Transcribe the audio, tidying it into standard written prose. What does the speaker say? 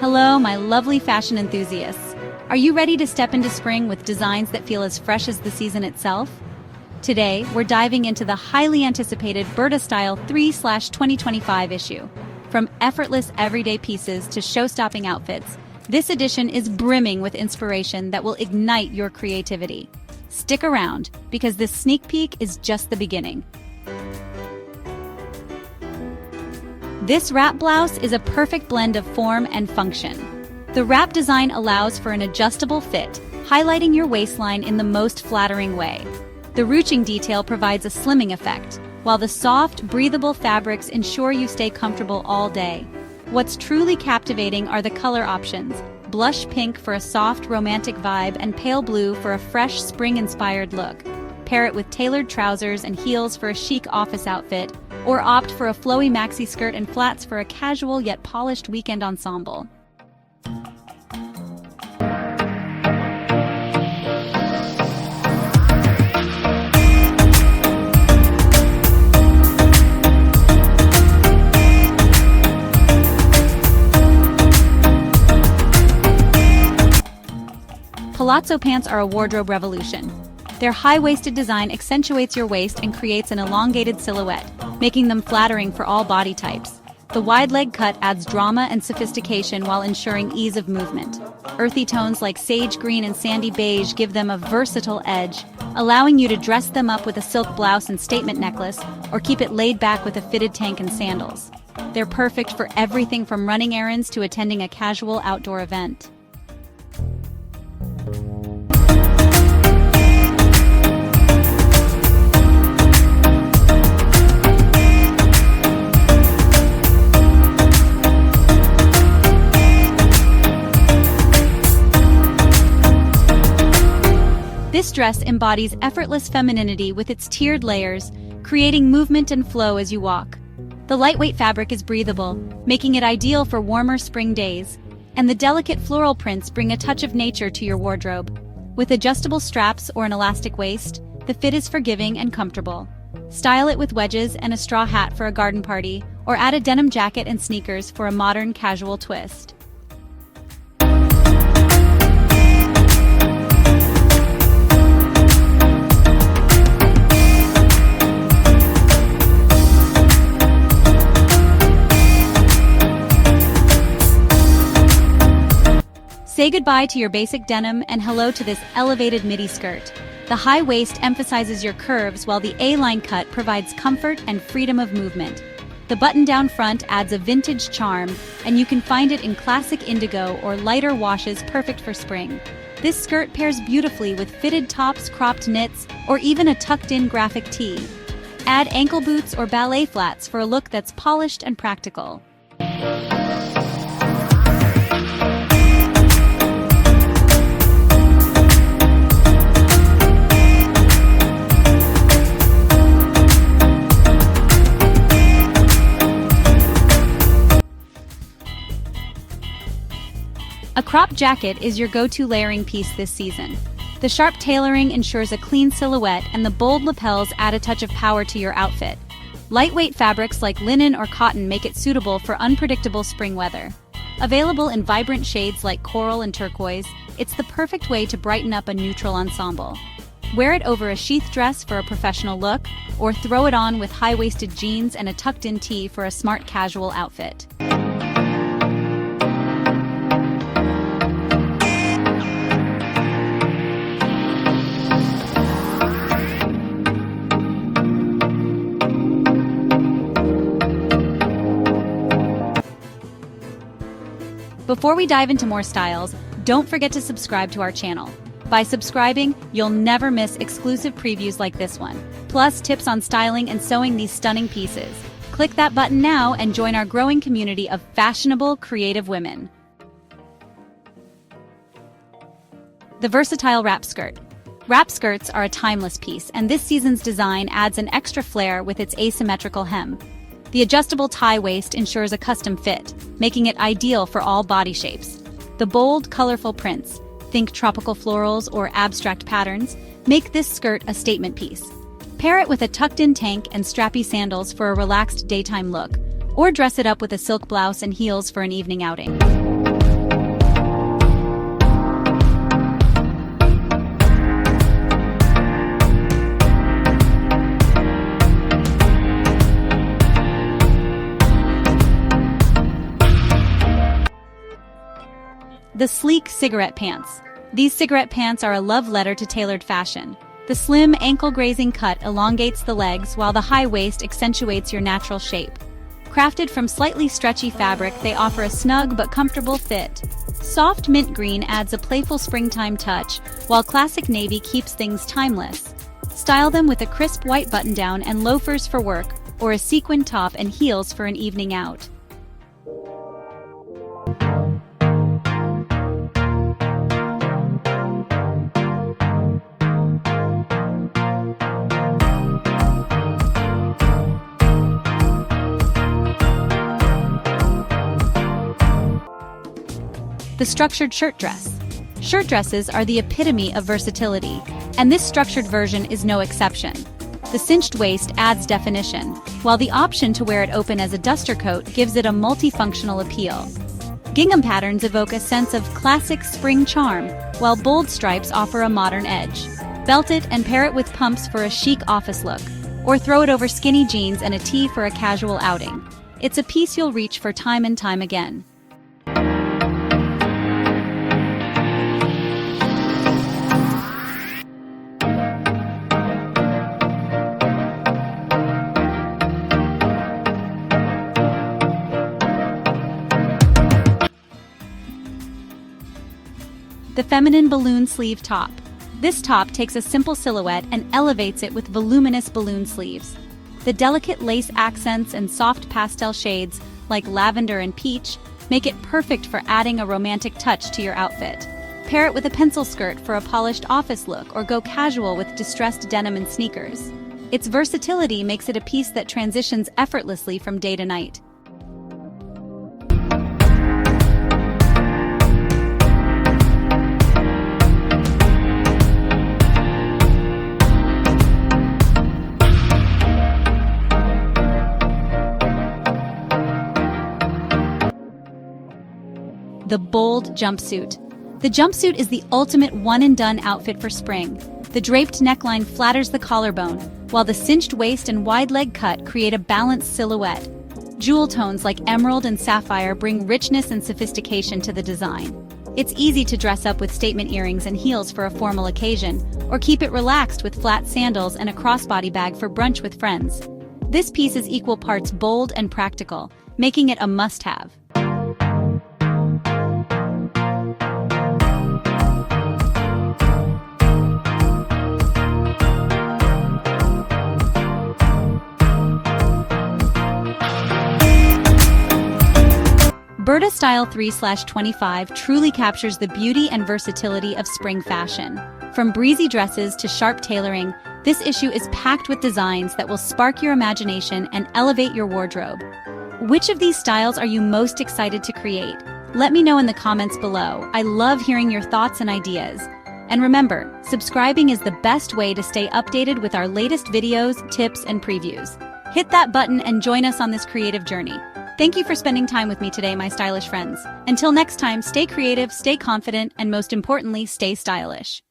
Hello, my lovely fashion enthusiasts. Are you ready to step into spring with designs that feel as fresh as the season itself? Today, we're diving into the highly anticipated Burda Style 3/2025 issue. From effortless everyday pieces to show-stopping outfits, this edition is brimming with inspiration that will ignite your creativity. Stick around, because this sneak peek is just the beginning. This wrap blouse is a perfect blend of form and function. The wrap design allows for an adjustable fit, highlighting your waistline in the most flattering way. The ruching detail provides a slimming effect, while the soft, breathable fabrics ensure you stay comfortable all day. What's truly captivating are the color options: blush pink for a soft, romantic vibe and pale blue for a fresh, spring-inspired look. Pair it with tailored trousers and heels for a chic office outfit, or opt for a flowy maxi skirt and flats for a casual yet polished weekend ensemble. Palazzo pants are a wardrobe revolution. Their high-waisted design accentuates your waist and creates an elongated silhouette, making them flattering for all body types. The wide leg cut adds drama and sophistication while ensuring ease of movement. Earthy tones like sage green and sandy beige give them a versatile edge, allowing you to dress them up with a silk blouse and statement necklace, or keep it laid back with a fitted tank and sandals. They're perfect for everything from running errands to attending a casual outdoor event. This dress embodies effortless femininity with its tiered layers, creating movement and flow as you walk. The lightweight fabric is breathable, making it ideal for warmer spring days, and the delicate floral prints bring a touch of nature to your wardrobe. With adjustable straps or an elastic waist, the fit is forgiving and comfortable. Style it with wedges and a straw hat for a garden party, or add a denim jacket and sneakers for a modern casual twist. Say goodbye to your basic denim and hello to this elevated midi skirt. The high waist emphasizes your curves while the A-line cut provides comfort and freedom of movement. The button-down front adds a vintage charm, and you can find it in classic indigo or lighter washes perfect for spring. This skirt pairs beautifully with fitted tops, cropped knits, or even a tucked-in graphic tee. Add ankle boots or ballet flats for a look that's polished and practical. A crop jacket is your go-to layering piece this season. The sharp tailoring ensures a clean silhouette, and the bold lapels add a touch of power to your outfit. Lightweight fabrics like linen or cotton make it suitable for unpredictable spring weather. Available in vibrant shades like coral and turquoise, it's the perfect way to brighten up a neutral ensemble. Wear it over a sheath dress for a professional look, or throw it on with high-waisted jeans and a tucked-in tee for a smart casual outfit. Before we dive into more styles, don't forget to subscribe to our channel. By subscribing, you'll never miss exclusive previews like this one, plus tips on styling and sewing these stunning pieces. Click that button now and join our growing community of fashionable, creative women. The versatile wrap skirt. Wrap skirts are a timeless piece, and this season's design adds an extra flair with its asymmetrical hem. The adjustable tie waist ensures a custom fit, making it ideal for all body shapes. The bold, colorful prints, think tropical florals or abstract patterns, make this skirt a statement piece. Pair it with a tucked-in tank and strappy sandals for a relaxed daytime look, or dress it up with a silk blouse and heels for an evening outing. The sleek cigarette pants. These cigarette pants are a love letter to tailored fashion. The slim, ankle-grazing cut elongates the legs while the high waist accentuates your natural shape. Crafted from slightly stretchy fabric, they offer a snug but comfortable fit. Soft mint green adds a playful springtime touch, while classic navy keeps things timeless. Style them with a crisp white button-down and loafers for work, or a sequin top and heels for an evening out. The structured shirt dress. Shirt dresses are the epitome of versatility, and this structured version is no exception. The cinched waist adds definition, while the option to wear it open as a duster coat gives it a multifunctional appeal. Gingham patterns evoke a sense of classic spring charm, while bold stripes offer a modern edge. Belt it and pair it with pumps for a chic office look, or throw it over skinny jeans and a tee for a casual outing. It's a piece you'll reach for time and time again. The feminine balloon sleeve top. This top takes a simple silhouette and elevates it with voluminous balloon sleeves. The delicate lace accents and soft pastel shades, like lavender and peach, make it perfect for adding a romantic touch to your outfit. Pair it with a pencil skirt for a polished office look, or go casual with distressed denim and sneakers. Its versatility makes it a piece that transitions effortlessly from day to night. The bold jumpsuit. The jumpsuit is the ultimate one-and-done outfit for spring. The draped neckline flatters the collarbone, while the cinched waist and wide leg cut create a balanced silhouette. Jewel tones like emerald and sapphire bring richness and sophistication to the design. It's easy to dress up with statement earrings and heels for a formal occasion, or keep it relaxed with flat sandals and a crossbody bag for brunch with friends. This piece is equal parts bold and practical, making it a must-have. Burda Style 3/25 truly captures the beauty and versatility of spring fashion. From breezy dresses to sharp tailoring, this issue is packed with designs that will spark your imagination and elevate your wardrobe. Which of these styles are you most excited to create? Let me know in the comments below. I love hearing your thoughts and ideas. And remember, subscribing is the best way to stay updated with our latest videos, tips, and previews. Hit that button and join us on this creative journey. Thank you for spending time with me today, my stylish friends. Until next time, stay creative, stay confident, and most importantly, stay stylish.